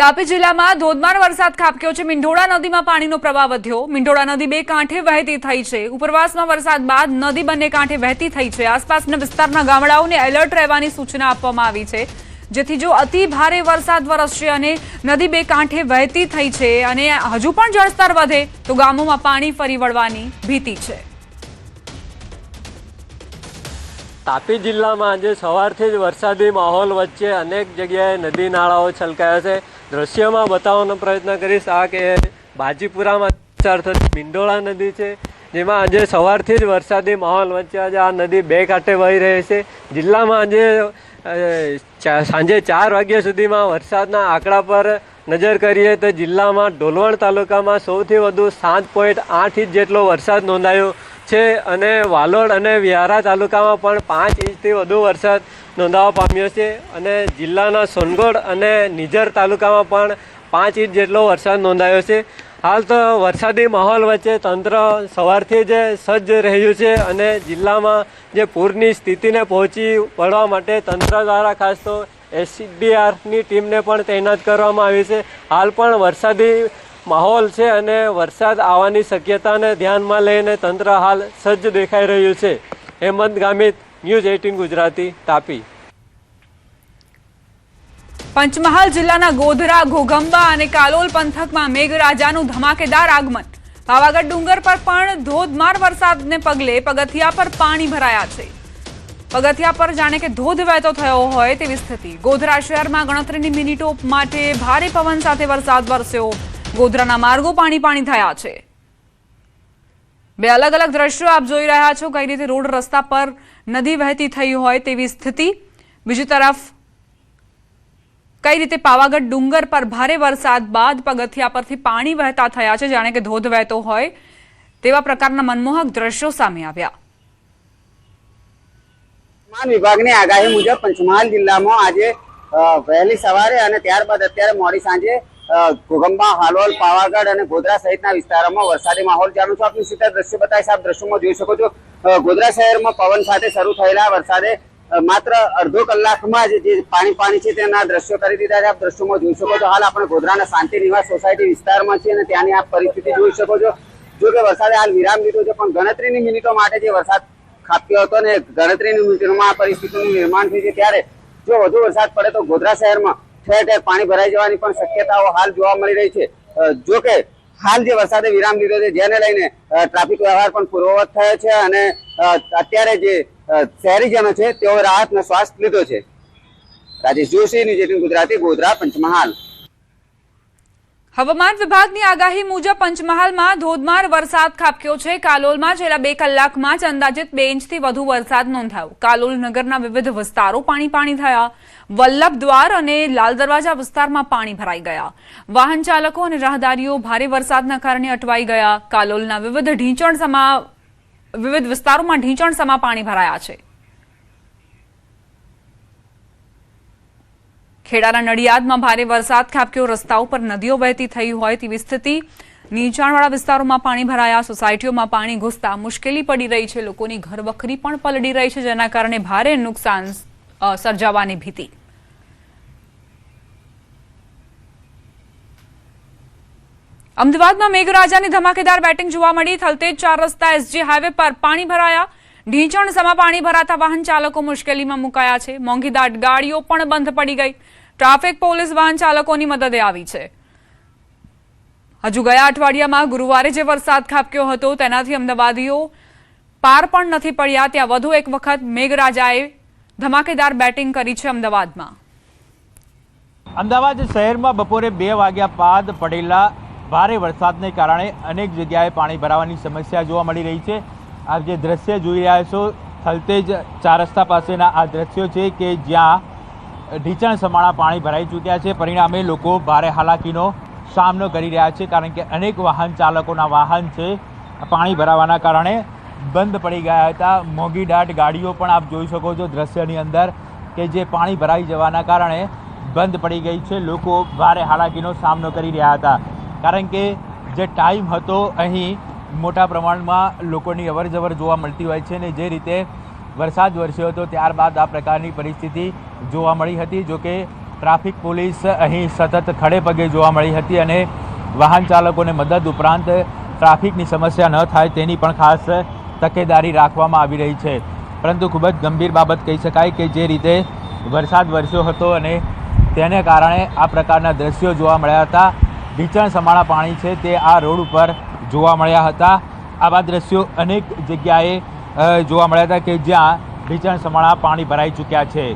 તાપી જિલ્લામાં ધોધમાર વરસાદ ખાબક્યો છે। મીંઢોળા નદીમાં પાણીનો પ્રવાહ વધ્યો। મીંઢોળા નદી બે કાંઠે વહેતી થઈ છે। ઉપરવાસમાં વરસાદ બાદ નદી બંને કાંઠે વહેતી થઈ છે। આસપાસના વિસ્તારના ગામડાઓને એલર્ટ રહેવાની સૂચના આપવામાં આવી છે, જેથી જો અતિ ભારે વરસાદ વરસશે અને નદી બે કાંઠે વહેતી થઈ છે અને હજુ પણ જળસ્તર વધે તો ગામોમાં પાણી ફરી વળવાની ભીતિ છે। તાપી જિલ્લામાં આજે સવારથી જ વરસાદી માહોલ વચ્ચે અનેક જગ્યાએ નદી નાળાઓ છલકાયા છે। દ્રશ્યમાં બતાવવાનો પ્રયત્ન કરીશ। આ કે બાજીપુરામાં પસાર થતી મીંઢોળા નદી છે, જેમાં આજે સવારથી જ વરસાદી માહોલ વચ્ચે આજે આ નદી બે કાંઠે વહી રહી છે। જિલ્લામાં આજે સાંજે 4 વાગ્યા સુધીમાં વરસાદના આંકડા પર નજર કરીએ તો જિલ્લામાં ઢોલવણ તાલુકામાં સૌથી વધુ 7.8 ઇંચ જેટલો વરસાદ નોંધાયો છે અને વાલોડ અને વ્યારા તાલુકામાં પણ 5 ઇંચથી વધુ વરસાદ નોંધાવા પામ્યો છે અને જિલ્લાના સોનગઢ અને નિઝર તાલુકામાં પણ 5 ઇંચ જેટલો વરસાદ નોંધાયો છે। હાલ તો વરસાદી માહોલ વચ્ચે તંત્ર સવારથી જ સજ્જ રહ્યું છે અને જિલ્લામાં જે પૂરની સ્થિતિને પહોંચી વળવા માટે તંત્ર દ્વારા ખાસ તો SDRની ટીમને પણ તૈનાત કરવામાં આવી છે। હાલ પણ વરસાદી માહોલ છે અને વરસાદ આવવાની શક્યતાને ધ્યાનમાં લઈને તંત્ર હાલ સજ્જ દેખાઈ રહ્યું છે। હેમંત ગામિત, ન્યૂઝ 18 ગુજરાતી, તાપી। પંચમહાલ જિલ્લાના ગોધરા, ઘોઘંબા અને કાલોલ પંથકમાં મેઘરાજાનું ધમાકેદાર આગમન। પાવાગઢ ડુંગર પર પણ ધોધમાર વરસાદને પગલે પગથિયા પર પાણી ભરાયા છે। પગથિયા પર જાણે કે ધોધ વહેતો થયો હોય તેવી સ્થિતિ। ગોધરા શહેરમાં ગણતરીની મિનિટો માટે ભારે પવન સાથે વરસાદ વરસ્યો। ગોધરાના માર્ગો પાણી થયા છે। બે અલગ અલગ દ્રશ્યો આપ જોઈ રહ્યા છો, કઈ રીતે રોડ રસ્તા પર નદી વહેતી થઈ હોય તેવી સ્થિતિ। બીજી તરફ કઈ રીતે પાવાગઢ ડુંગર પર ભારે વરસાદ બાદ પગથિયા પરથી પાણી વહેતા થયા છે, જાણે કે ધોધ વહેતો હોય તેવા પ્રકારના મનમોહક દ્રશ્યો સામે આવ્યા। હવામાન વિભાગની આગાહી મુજબ પંચમહાલ જિલ્લામાં આજે વહેલી સવારે અને ત્યારબાદ અત્યારે મોડી સાંજે ઘોઘંબા, હાલોલ, પાવાગઢ અને ગોધરા સહિતના વિસ્તારોમાં વરસાદી માહોલ ચાલુ છે। આપની સીધા દ્રશ્ય બતાવીશ। આપ દ્રશ્યોમાં જોઈ શકો છો, ગોધરા શહેરમાં પવન સાથે શરૂ થયેલા વરસાદે માત્ર અડધો કલાકમાં જ જે પાણી છે તેના દ્રશ્યો કરી દીધા છે। આપ દ્રશ્યોમાં જોઈ શકો છો, હાલ આપણે ગોધરાના શાંતિ નિવાસ સોસાયટી વિસ્તારમાં છીએ અને ત્યાંની આપ પરિસ્થિતિ જોઈ શકો છો। જો કે વરસાદે હાલ વિરામ લીધો છે, પણ ગણતરીની મિનિટો માટે જે વરસાદ ખાબક્યો હતો ને ગણતરીની મિનિટોમાં આ પરિસ્થિતિનું નિર્માણ થયું છે, ત્યારે જો વધુ વરસાદ પડે તો ગોધરા શહેરમાં ઠેર ઠેર પાણી ભરાઈ જવાની પણ શક્યતાઓ હાલ જોવા મળી રહી છે। જો કે હાલ જે વરસાદે વિરામ લીધો છે, જેને લઈને ટ્રાફિક વ્યવહાર પણ પૂર્વવત થયો છે અને અત્યારે જે શહેરીજનો છે તેઓ રાહતનો શ્વાસ લીધો છે। રાજેશ જોશી, ન્યૂઝ 18 ગુજરાતી, ગોધરા, પંચમહાલ। હવામાન વિભાગની આગાહી મુજબ પંચમહાલમાં ધોધમાર વરસાદ ખાબક્યો છે। કાલોલમાં છેલ્લા 2 કલાકમાં જ અંદાજિત 2 ઇંચથી વધુ વરસાદ નોંધાયો। કાલોલ નગરના વિવિધ વિસ્તારો પાણી થયા। વલ્લભ દ્વાર અને લાલ દરવાજા વિસ્તારમાં પાણી ભરાઈ ગયા। વાહન ચાલકો અને રાહદારીઓ ભારે વરસાદના કારણે અટવાઈ ગયા। કાલોલના વિવિધ વિસ્તારોમાં ઢીંચણસમા પાણી ભરાયા છે। ખેડાના નડિયાદમાં ભારે વરસાદ ખાબક્યો। રસ્તાઓ પર નદીઓ વહેતી થઈ હોય તેવી સ્થિતિ। નીચાણવાળા વિસ્તારોમાં પાણી ભરાયા। સોસાયટીઓમાં પાણી ઘૂસતા મુશ્કેલી પડી રહી છે। લોકોની ઘરવખરી પણ પલળી રહી છે, જેના કારણે ભારે નુકસાન સર્જાવાની ભીતિ। અમદાવાદમાં મેઘરાજાની ધમાકેદાર બેટિંગ જોવા મળી। થલતેજ 4 રસ્તા SG હાઈવે પર પાણી ભરાયા। ઢીંચણસમા પાણી ભરાતા વાહન ચાલકો મુશ્કેલીમાં મુકાયા છે। મોંઘીદાટ ગાડીઓ પણ બંધ પડી ગઈ। ટ્રાફિક પોલીસ વાહન ચાલકોની મદદે આવી છે। હજુ ગયા અઠવાડિયામાં ગુરુવારે જે વરસાદ ખાબક્યો હતો તેનાથી અમદાવાદીઓ પાર પણ નથી પડ્યા। ત્યાં વધુ એક વખત મેઘરાજાએ ધમાકેદાર બેટિંગ કરી છે। અમદાવાદ શહેરમાં બપોરે 2 વાગ્યા બાદ પડેલા ભારે વરસાદને કારણે અનેક જગ્યાએ પાણી ભરાવાની સમસ્યા જોવા મળી રહી છે। આપ જે દ્રશ્ય જોઈ રહ્યા છો, થલતેજ 4 રસ્તા પાસેના આ દ્રશ્યો છે કે જ્યાં ઢીંચણ સમાણા પાણી ભરાઈ ચૂક્યા છે। પરિણામે લોકો ભારે હાલાકીનો સામનો કરી રહ્યા છે, કારણ કે અનેક વાહન ચાલકોના વાહન છે પાણી ભરાવાના કારણે બંધ પડી ગયા હતા। મોંઘીદાટ ગાડીઓ પણ આપ જોઈ શકો છો દ્રશ્યની અંદર કે જે પાણી ભરાઈ જવાના કારણે બંધ પડી ગઈ છે। લોકો ભારે હાલાકીનો સામનો કરી રહ્યા હતા, કારણ કે જે ટાઈમ હતો અહીં મોટા પ્રમાણમાં લોકોની અવરજવર જોવા મળતી હોય છે ને જે રીતે વરસાદ વરસ્યો હતો ત્યારબાદ આ પ્રકારની પરિસ્થિતિ જોવા મળી હતી। જો કે ટ્રાફિક પોલીસ અહીં સતત ખડે પગે જોવા મળી હતી અને વાહન ચાલકોને મદદ ઉપરાંત ટ્રાફિકની સમસ્યા ન થાય તેની પણ ખાસ તકેદારી રાખવામાં આવી રહી છે. પરંતુ ખૂબ જ ગંભીર બાબત કહી શકાય કે જે રીતે વરસાદ વરસ્યો હતો અને તેને કારણે આ પ્રકારના દ્રશ્યો જોવા મળ્યા હતા. ઢીંચણ સમાણા પાણી છે તે આ રોડ ઉપર જોવા મળ્યા હતા. આવા દ્રશ્યો અનેક જગ્યાએ જોવા મળ્યા હતા કે જ્યાં ઢીંચણ સમાણા પાણી ભરાઈ ચૂક્યા છે.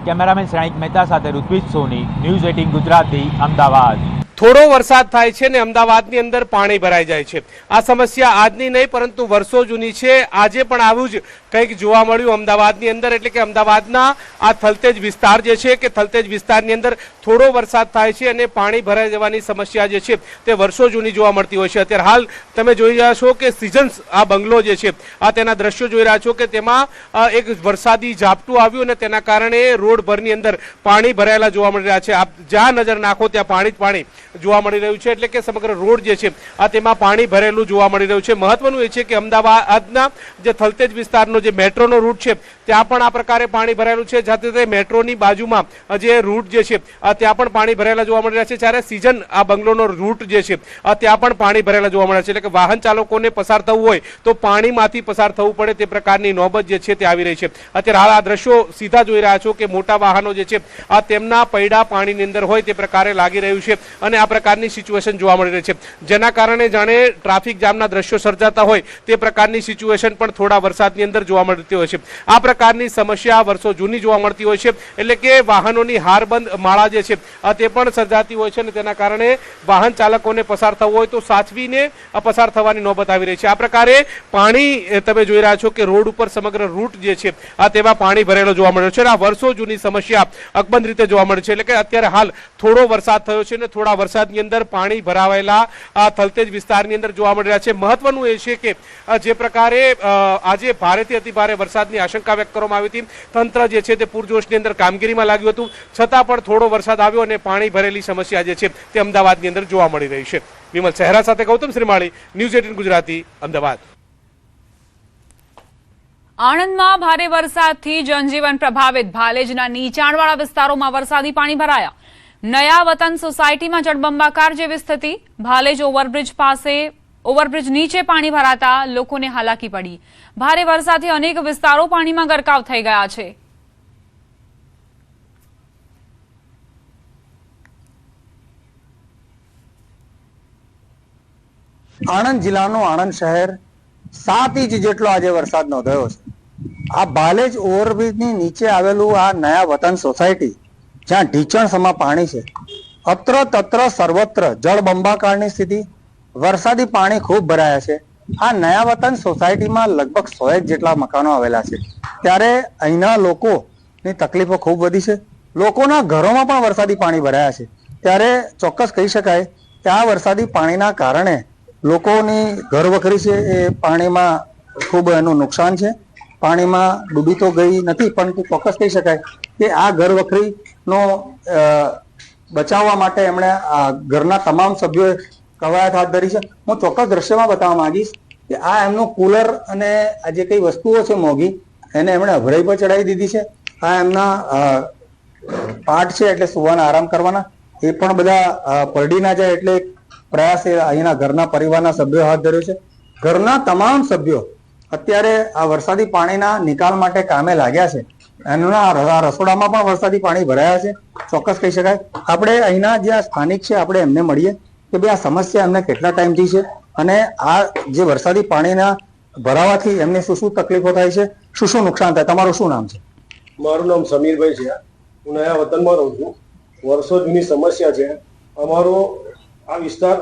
કેમેરામેન શ્રેણિક મહેતા સાથે ઋત્વિજ સોની, ન્યૂઝ 18 ગુજરાતી, અમદાવાદ. થોડો વરસાદ થાય છે ને અમદાવાદની અંદર પાણી ભરાઈ જાય છે. આ સમસ્યા આજની નહીં પરંતુ વર્ષો જૂની છે. આજે પણ આવું જ કંઈક જોવા મળ્યું અમદાવાદની અંદર, એટલે કે અમદાવાદના આ થલતેજ વિસ્તાર જે છે કે થલતેજ વિસ્તારની અંદર થોડો વરસાદ થાય છે અને પાણી ભરાઈ જવાની સમસ્યા જે છે તે વર્ષો જૂની જોવા મળતી હોય છે. અત્યારે હાલ તમે જોઈ રહ્યા છો કે સિઝન્સ આ બંગલો જે છે આ તેના દ્રશ્યો જોઈ રહ્યા છો કે તેમાં એક વરસાદી ઝાપટું આવ્યું અને તેના કારણે રોડ ભરની અંદર પાણી ભરાયેલા જોવા મળી રહ્યા છે. આપ જ્યાં નજર નાખો ત્યાં પાણી જ પાણી જોવા મળી રહ્યું છે, એટલે કે સમગ્ર રોડ જે છે આ તેમાં પાણી ભરેલું જોવા મળી રહ્યું છે. મહત્વનું એ છે કે અમદાવાદના જે થલતેજ વિસ્તારનો જે મેટ્રોનો રૂટ છે ત્યાં પણ આ પ્રકારે પાણી ભરાયેલું છે. સાથે મેટ્રોની બાજુમાં જે રૂટ જે છે ત્યાં પણ પાણી ભરેલા જોવા મળી રહ્યા છે. જ્યારે સિઝન આ બંગલોનો રૂટ જે છે ત્યાં પણ પાણી ભરેલા જોવા મળે છે, એટલે કે વાહન ચાલકોને પસાર થવું હોય તો પાણીમાંથી પસાર થવું પડે તે પ્રકારની નોબત જે છે તે આવી રહી છે. અત્યારે હાલ આ દ્રશ્યો સીધા જોઈ રહ્યા છો કે મોટા વાહનો જે છે આ તેમના પૈડા પાણીની અંદર હોય તે પ્રકારે લાગી રહ્યું છે અને આ પ્રકારની સિચ્યુએશન જોવા મળી રહી છે, જેના કારણે જાણે ટ્રાફિક જામના દ્રશ્યો સર્જાતા હોય તે પ્રકારની સિચ્યુએશન પણ થોડા વરસાદની અંદર જોવા મળતી હોય છે. આ પ્રકારની સમસ્યા વર્ષો જૂની જોવા મળતી હોય છે, એટલે કે વાહનોની હારબંધ માળા જે છે તે પણ સર્જાતી હોય છે અને તેના કારણે વાહન ચાલકોને પસાર થવું હોય તો સાચવીને પસાર થવાની નોબત આવી રહી છે. આ પ્રકારે પાણી તમે જોઈ રહ્યા છો કે રોડ ઉપર સમગ્ર રૂટ જે છે તેમાં પાણી ભરેલો જોવા મળ્યો છે. આ વર્ષો જૂની સમસ્યા અકબંધ રીતે જોવા મળે છે, એટલે કે અત્યારે હાલ થોડો વરસાદ થયો છે અને થોડા વરસાદની અંદર પાણી ભરાવેલા આ થલતેજ વિસ્તારની અંદર જોવા મળી રહ્યા છે. મહત્વનું એ છે કે જે પ્રકારે આજે ભારેથી અતિ ભારે વરસાદની આશંકા વ્યક્ત કરવામાં આવી હતી, તંત્ર જે છે તે પૂરજોશની અંદર કામગીરીમાં લાગ્યું હતું, છતાં પણ થોડો વરસાદ આવ્યો અને પાણી ભરેલી સમસ્યા જે છે તે અમદાવાદની અંદર જોવા મળી રહી છે. વિમલ સહેરા સાથે ગૌતમ શ્રીમાળી, ન્યૂઝ 18 ગુજરાતી, અમદાવાદ. આણંદમાં ભારે વરસાદથી જનજીવન પ્રભાવિત. ભાલેજના નીચાણવાળા વિસ્તારોમાં વરસાદી પાણી ભરાયા. નયા વતન સોસાયટીમાં જળબંબાકાર જેવી સ્થિતિ. ભાલેજ ઓવરબ્રિજ નીચે પાણી ભરાતા લોકોને હાલાકી પડી. ભારે વરસાદથી અનેક વિસ્તારો પાણીમાં ગરકાવ થઈ ગયા છે. આણંદ જિલ્લાનું આણંદ શહેર 7 ઇંચ જેટલો આજે વરસાદ નોંધાયો છે. આ ભાલેજ ઓવરબ્રિજની નીચે આવેલું આ નયા વતન સોસાયટી જ્યાં ઢીંચણ સમા પાણી છે, અત્ર તત્ર સર્વત્ર જળબંબાકારની સ્થિતિ. વરસાદી પાણી ખૂબ ભરાયા છે. આ નયા વતન સોસાયટીમાં લગભગ 100 જેટલા મકાનો આવેલા છે, ત્યારે અહીંના લોકોની તકલીફો ખૂબ વધી છે. લોકોના ઘરોમાં પણ વરસાદી પાણી ભરાયા છે, ત્યારે ચોક્કસ કહી શકાય કે આ વરસાદી પાણીના કારણે લોકોની ઘર વખરી છે એ પાણીમાં ખૂબ એનું નુકસાન છે. પાણીમાં ડૂબી તો ગઈ નથી, પરંતુ ચોક્કસ કહી શકાય કે આ ઘર વખરીનો બચાવવા માટે એમણે ઘરના તમામ સભ્યોએ કવાયત હાથ ધરી છે. હું ચોક્કસ દ્રશ્યમાં બતાવવા માંગીશ કે આ એમનું કુલર અને આ જે કઈ વસ્તુઓ છે મોંઘી એને એમણે અભરાઈ પર ચડાવી દીધી છે. આ એમના પાઠ છે એટલે સુવાના આરામ કરવાના, એ પણ બધા પલડી ના જાય એટલે પ્રયાસ એ અહીંના ઘરના પરિવારના સભ્યો હાથ ધર્યો છે. ઘરના તમામ સભ્યો અત્યારે આ વરસાદી પાણીના નિકાલ માટે કામે લાગ્યા છે. એમના રસોડામાં પણ વરસાદી પાણી ભરાયા છે. ચોક્કસ કહી શકાય. આપણે અહીંના જે સ્થાનિક છે આપણે એમને મળીએ કે ભાઈ આ સમસ્યા એમને કેટલા ટાઈમથી છે અને આ જે વરસાદી પાણીના ભરાવાથી એમને શું શું તકલીફો થાય છે, શું શું નુકસાન થાય. તમારું શું નામ છે? મારું નામ સમીરભાઈ છે. હું નયા વતનમાં રહું છું. વર્ષો જૂની સમસ્યા છે. અમારો આ વિસ્તાર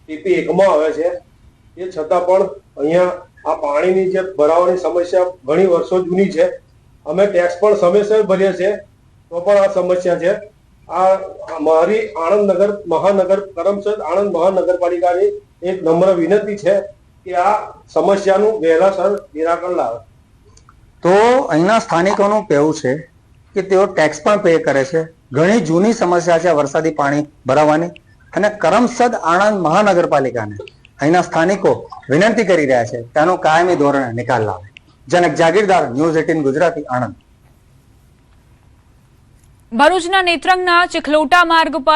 ટીપી 1માં આવે છે, એ છતાં પણ અહીંયા આ પાણીની જે ભરાવાની સમસ્યા ઘણી વર્ષો જૂની છે. અમે ટેક્સ પણ સમયસર ભરીએ છીએ તો પણ આ સમસ્યા છે. આ મારી આણંદ મહાનગર કરમસદ આણંદ મહાનગરપાલિકાની એક નમ્ર વિનંતી છે કે આ સમસ્યાનું વહેલાસર નિરાકરણ લાવે. તો અહીંના સ્થાનિકોનું કહેવું છે કે તેઓ ટેક્સ પણ પે કરે છે. ઘણી જૂની સમસ્યા છે વરસાદી પાણી ભરાવાની, અને કરમસદ આણંદ મહાનગરપાલિકાને અહીંના સ્થાનિકો વિનંતી કરી રહ્યા છે કે આનો કાયમી ધોરણે નિકાલ લાવે. જનક જાગીરદાર, ન્યૂઝ 18 ગુજરાતી, આણંદ. ભરૂચના નેત્રંગના ચિખલોટા માર્ગ પર